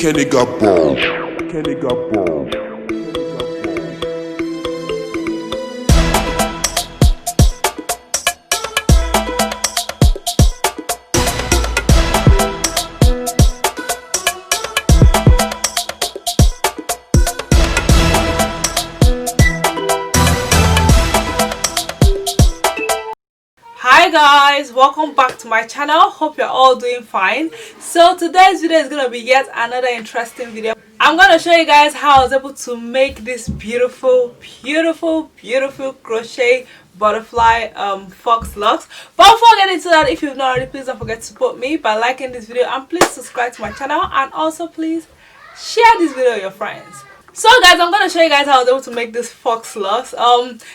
Kenny got ball. Kenny got ball. Hi guys, welcome back to my channel. Hope you're all doing fine. So today's video is gonna be yet another interesting video. I'm gonna show you guys how I was able to make this beautiful crochet butterfly fox locks. But before getting into that, if you've not already, please don't forget to support me by liking this video, and please subscribe to my channel, and also please share this video with your friends. So guys, I'm going to show you guys how I was able to make this fox locks.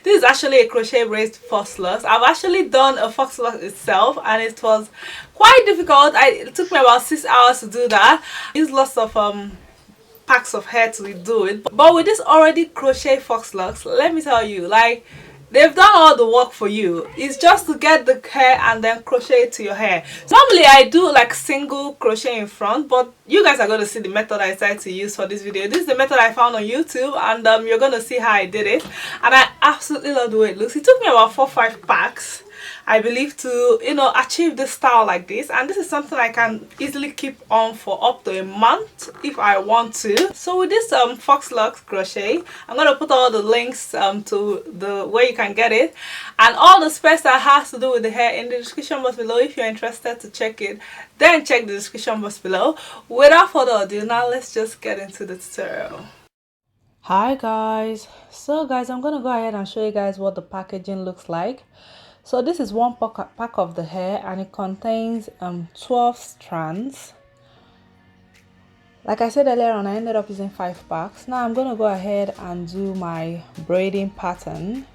This is actually a crochet braids fox locks. I've actually done a fox lock itself and it was quite difficult. It took me about 6 hours to do that. I used lots of packs of hair to do it. But with this already crochet fox locks, let me tell you, like, they've done all the work for you. It's just to get the hair and then crochet it to your hair. Normally I do like single crochet in front, but you guys are going to see the method I decided to use for this video. This is the method I found on YouTube, and you're going to see how I did it, and I absolutely love the way it looks. It took me about 4 or 5 packs, I believe, to achieve this style like this, and this is something I can easily keep on for up to a month if I want to. So with this fox locks crochet, I'm going to put all the links to the where you can get it and all the specs that has to do with the hair in the description box below. If you're interested to check it, then check the description box below. Without further ado, now let's just get into the tutorial. Hi guys, so guys, I'm gonna go ahead and show you guys what the packaging looks like. So this is one pack of the hair, and it contains 12 strands. Like I said earlier on, I ended up using 5 packs. Now I'm gonna go ahead and do my braiding pattern.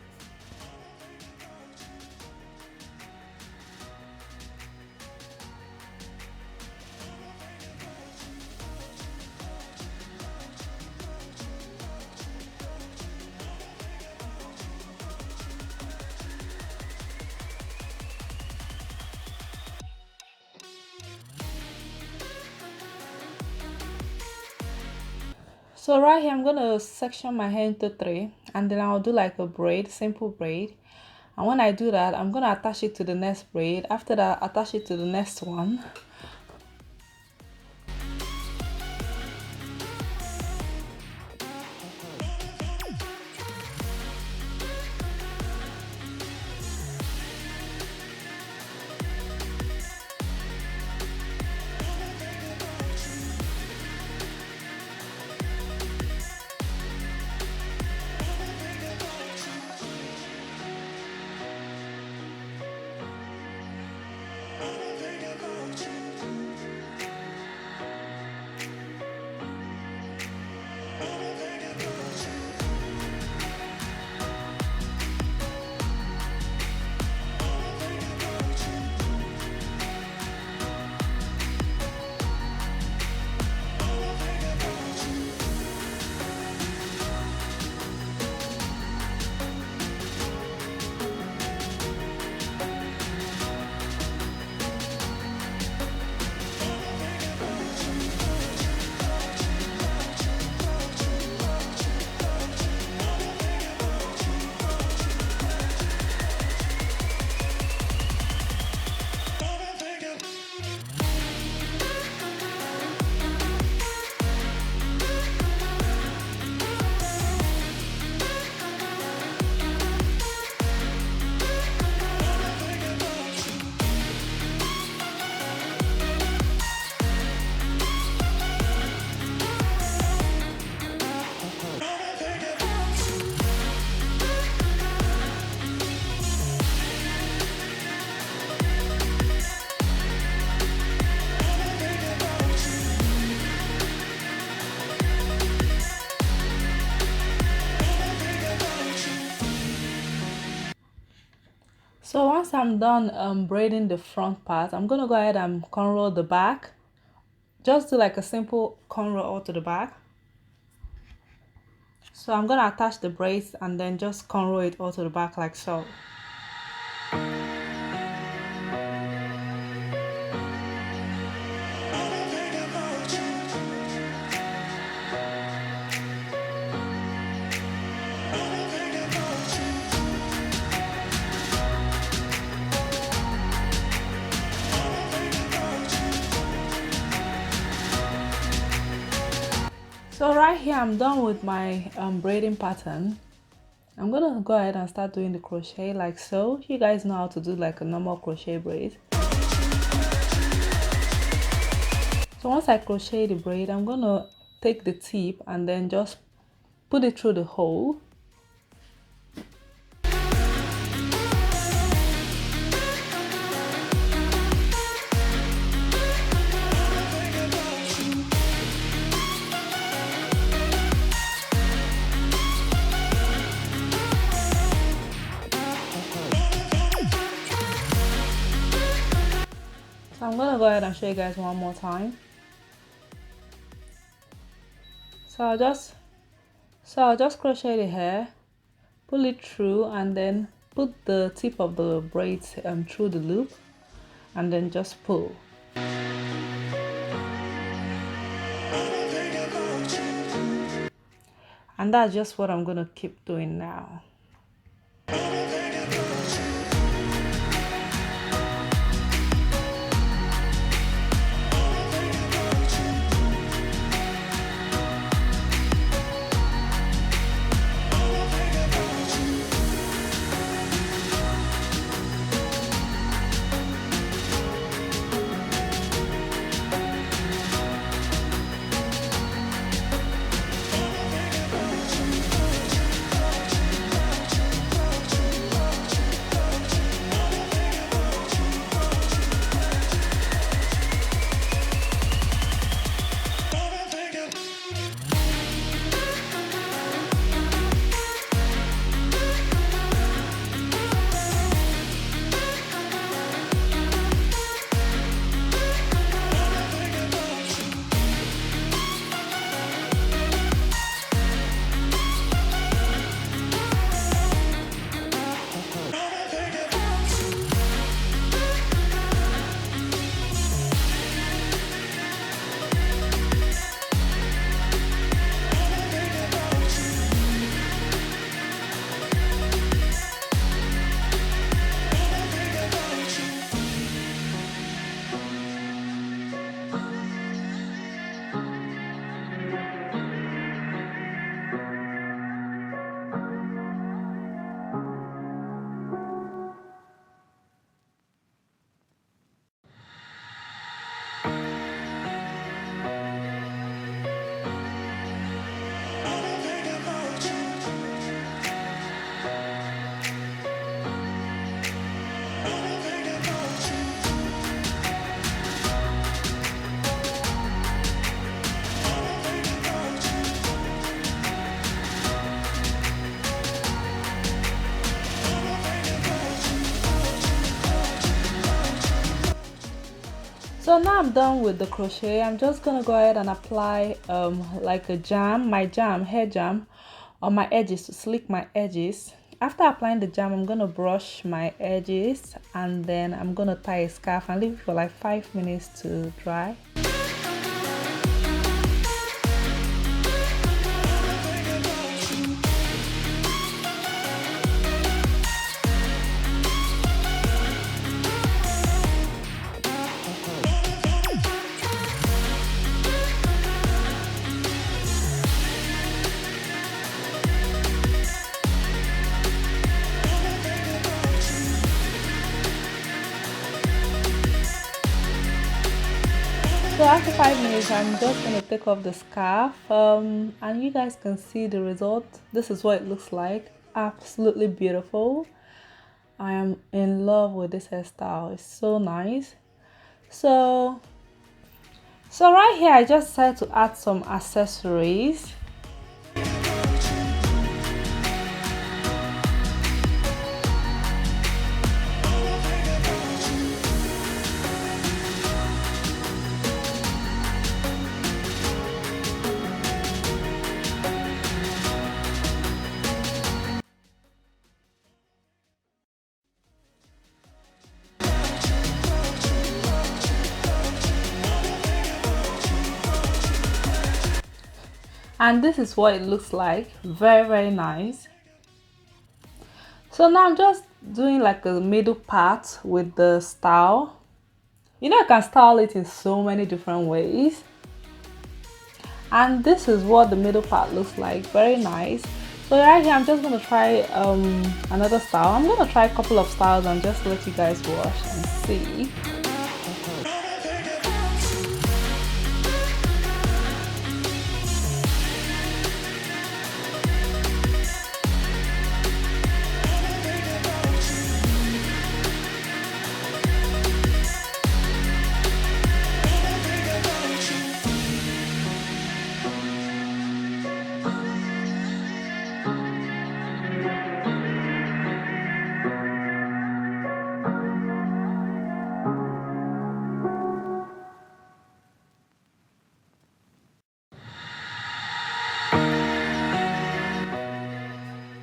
So right here, I'm going to section my hair into 3, and then I'll do like a braid, simple braid. And when I do that, I'm going to attach it to the next braid. After that, attach it to the next one. So once I'm done braiding the front part, I'm gonna go ahead and cornrow the back. Just do like a simple cornrow all to the back. So I'm gonna attach the braids and then just cornrow it all to the back like so. So right here I'm done with my braiding pattern. I'm gonna go ahead and start doing the crochet like so. You guys know how to do like a normal crochet braid. So once I crochet the braid, I'm gonna take the tip and then just put it through the hole. So I'm gonna go ahead and show you guys one more time. So I'll just crochet the hair, pull it through, and then put the tip of the braids through the loop, and then just pull. And that's just what I'm gonna keep doing now. So now I'm done with the crochet. I'm just gonna go ahead and apply like a hair jam on my edges to slick my edges. After applying the jam, I'm gonna brush my edges and then I'm gonna tie a scarf and leave it for like 5 minutes to dry. So after 5 minutes, I'm just going to take off the scarf and you guys can see the result. This is what it looks like. Absolutely beautiful. I am in love with this hairstyle. It's so nice. So right here, I just decided to add some accessories. And this is what it looks like. Very nice. So now I'm just doing like a middle part with the style. You know, I can style it in so many different ways. and this is what the middle part looks like. Very nice. So right here I'm just going to try another style. I'm going to try a couple of styles and just let you guys watch and see.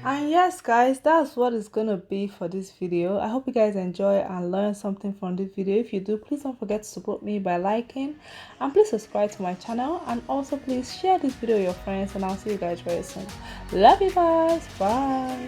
And yes guys, that's what it's gonna be for this video. I hope you guys enjoy and learn something from this video. If you do, please don't forget to support me by liking, and please subscribe to my channel, and also please share this video with your friends, and I'll see you guys very soon. Love you guys. Bye.